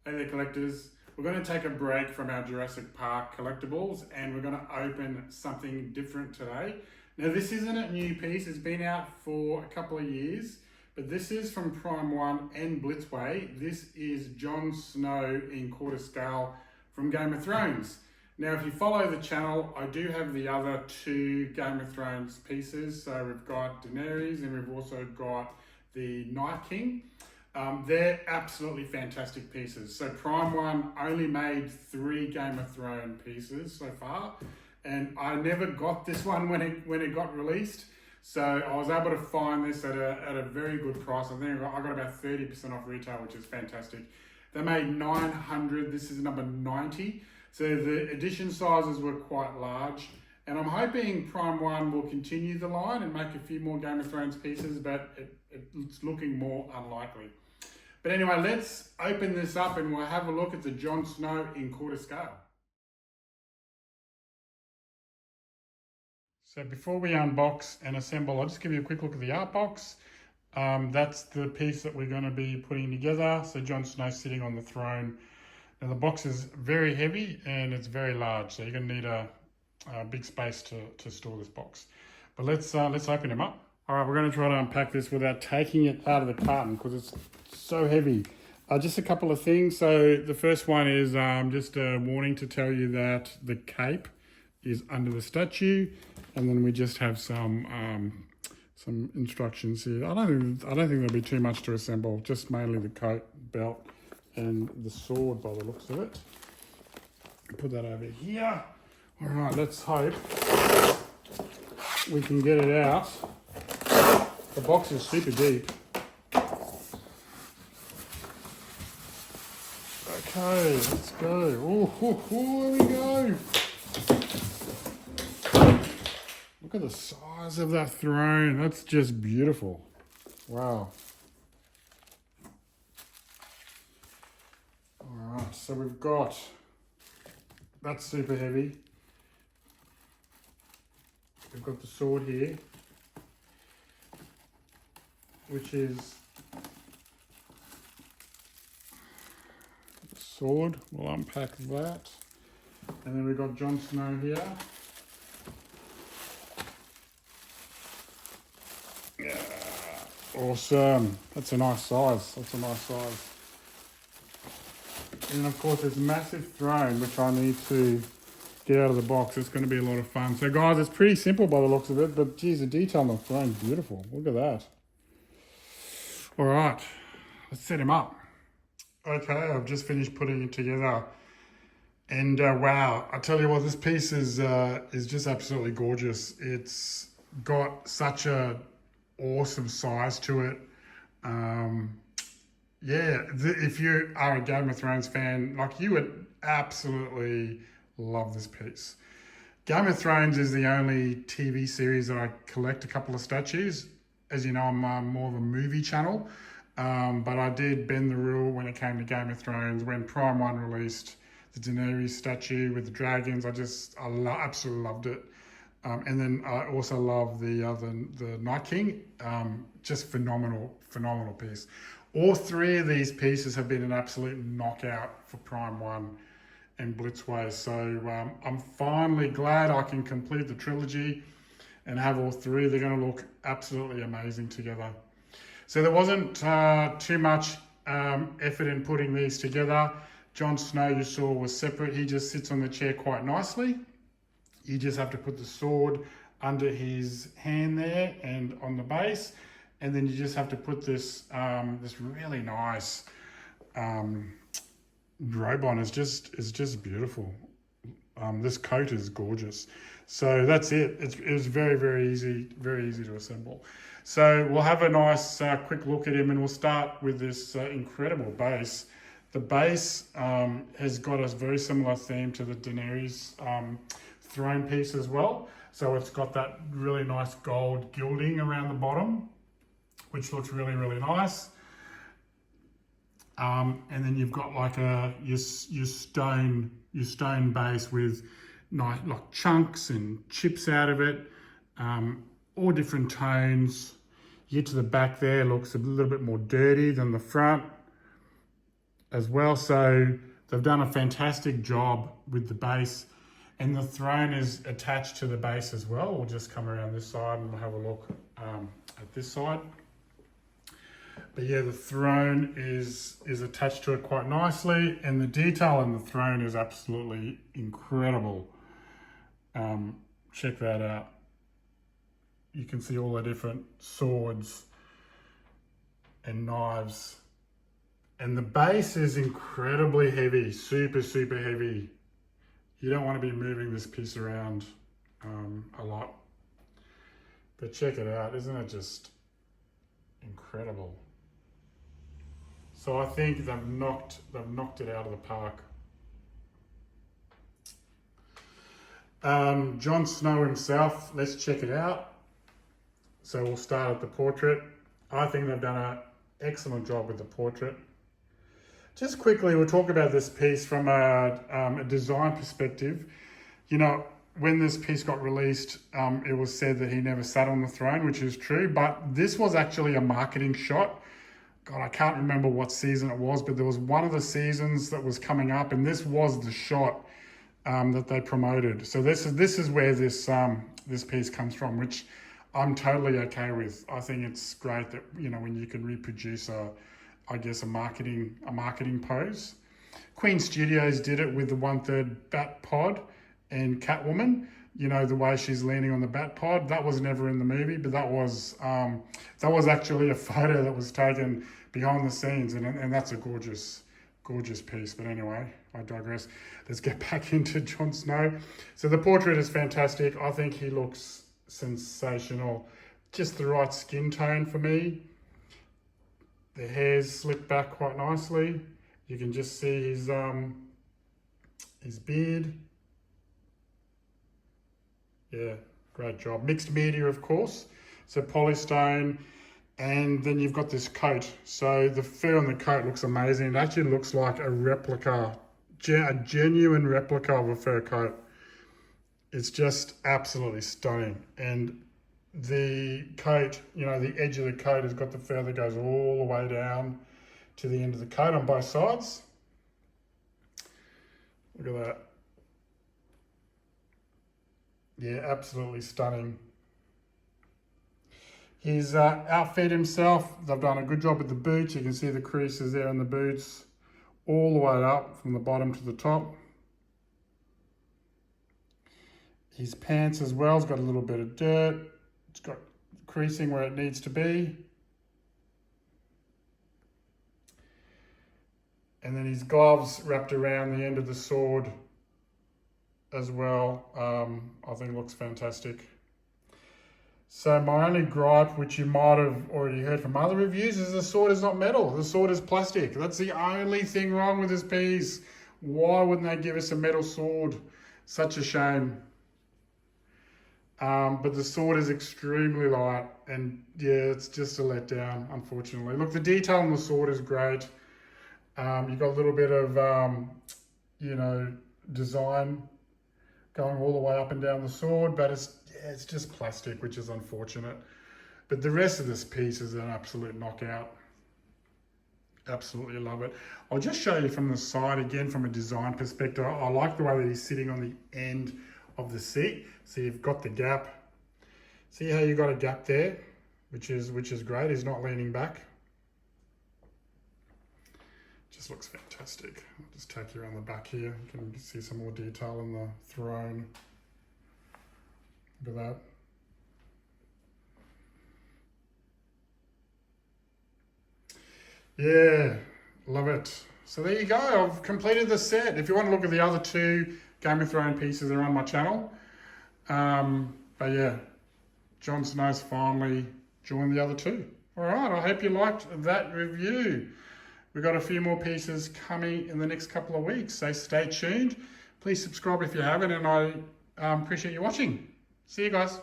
Hey there collectors, we're going to take a break from our Jurassic Park collectibles and we're going to open something different today. Now this isn't a new piece, it's been out for a couple of years, but this is from Prime 1 and Blitzway. This is Jon Snow in quarter scale from Game of Thrones. Now if you follow the channel, I do have the other two Game of Thrones pieces. So we've got Daenerys and we've also got the Night King. They're absolutely fantastic pieces. So Prime 1 only made 3 Game of Thrones pieces so far, and I never got this one when it got released. So I was able to find this at a very good price. I think I got about 30% off retail, which is fantastic. They made 900. This is number 90. So the edition sizes were quite large. And I'm hoping Prime 1 will continue the line and make a few more Game of Thrones pieces, but it's looking more unlikely. But anyway, let's open this up and we'll have a look at the Jon Snow in quarter scale. So before we unbox and assemble, I'll just give you a quick look at the art box. That's the piece that we're going to be putting together. So Jon Snow sitting on the throne. Now the box is very heavy and it's very large, so you're going to need a big space to store this box. But let's open him up. All right, we're going to try to unpack this without taking it out of the carton because it's so heavy. Just a couple of things. So the first one is just a warning to tell you that the cape is under the statue, and then we just have some instructions here. I don't think there'll be too much to assemble. Just mainly the coat, belt, and the sword by the looks of it. Put that over here. All right, let's hope we can get it out. The box is super deep. Okay, let's go. Oh, here we go. Look at the size of that throne. That's just beautiful. Wow. All right, so we've got, that's super heavy. We've got the sword here, which is the sword. We'll unpack that. And then we've got Jon Snow here. Yeah, awesome. That's a nice size. That's a nice size. And of course, this massive throne, which I need to get out of the box. It's going to be a lot of fun. So guys, it's pretty simple by the looks of it, but geez, the detail on the throne is beautiful. Look at that. All right, let's set him up. Okay, I've just finished putting it together. And wow, I tell you what, this piece is just absolutely gorgeous. It's got such a awesome size to it. Yeah, if you are a Game of Thrones fan, like, you would absolutely love this piece. Game of Thrones is the only TV series that I collect a couple of statues. As you know, I'm more of a movie channel, but I did bend the rule when it came to Game of Thrones. When Prime 1 released the Daenerys statue with the dragons, I absolutely loved it. And then I also love the Night King. Just phenomenal piece. All 3 of these pieces have been an absolute knockout for Prime 1 and Blitzway. So I'm finally glad I can complete the trilogy and have all 3. They're going to look absolutely amazing together. So there wasn't too much effort in putting these together. Jon Snow, you saw, was separate. He just sits on the chair quite nicely. You just have to put the sword under his hand there and on the base, and then you just have to put this this really nice robe on. It's just beautiful. This coat is gorgeous. So that's it. It was very easy to assemble. So we'll have a nice quick look at him, and we'll start with this incredible base. The base has got a very similar theme to the Daenerys throne piece as well. So it's got that really nice gold gilding around the bottom, which looks really nice. And then you've got like your stone base with nice like chunks and chips out of it, all different tones. You get to the back there, looks a little bit more dirty than the front. as well. So they've done a fantastic job with the base, and the throne is attached to the base as well. We'll just come around this side and we'll have a look at this side. But yeah, the throne is attached to it quite nicely, and the detail on the throne is absolutely incredible. Check that out. You can see all the different swords and knives. And the base is incredibly heavy, super, super heavy. You don't want to be moving this piece around a lot. But check it out, isn't it just incredible? So I think they've knocked it out of the park. Jon Snow himself, let's check it out. So we'll start at the portrait. I think they've done an excellent job with the portrait. Just quickly, we'll talk about this piece from a design perspective. You know, when this piece got released, it was said that he never sat on the throne, which is true, but this was actually a marketing shot. God, I can't remember what season it was, but there was one of the seasons that was coming up, and this was the shot that they promoted. So this is where this piece comes from, which I'm totally okay with. I think it's great that, you know, when you can reproduce a marketing pose. Queen Studios did it with the 1/3 bat pod and Catwoman. You know, the way she's leaning on the bat pod, that was never in the movie, but that was actually a photo that was taken behind the scenes, and that's a gorgeous piece. But anyway, I digress. Let's get back into Jon Snow. So the portrait is fantastic. I think he looks sensational. Just the right skin tone for me. The hair's slicked back quite nicely. You can just see his beard. Yeah, great job. Mixed media, of course. So polystone, and then you've got this coat. So the fur on the coat looks amazing. It actually looks like a replica, a genuine replica of a fur coat. It's just absolutely stunning. And the coat, you know, the edge of the coat has got the fur that goes all the way down to the end of the coat on both sides. Look at that. Yeah, absolutely stunning. His outfit himself, they've done a good job with the boots. You can see the creases there in the boots, all the way up from the bottom to the top. His pants as well has got a little bit of dirt. It's got creasing where it needs to be. And then his gloves wrapped around the end of the sword as well. I think looks fantastic. So my only gripe, which you might have already heard from other reviews, is the sword is not metal. The sword is plastic. That's the only thing wrong with this piece. Why wouldn't they give us a metal sword? Such a shame. But the sword is extremely light, and yeah, it's just a letdown, unfortunately. Look, the detail on the sword is great. You've got a little bit of, you know, design going all the way up and down the sword, but it's just plastic, which is unfortunate. But the rest of this piece is an absolute knockout. Absolutely love it. I'll just show you from the side again from a design perspective. I like the way that he's sitting on the end of the seat. So you've got the gap. See how you got a gap there, which is great. He's not leaning back. Just looks fantastic. I'll just take you around the back here. You can see some more detail on the throne. Look at that. Yeah, love it. So there you go. I've completed the set. If you want to look at the other two Game of Thrones pieces, they're on my channel. But yeah, Jon Snow's finally joined the other two. All right, I hope you liked that review. We've got a few more pieces coming in the next couple of weeks, so stay tuned. Please subscribe if you haven't, and I appreciate you watching. See you guys.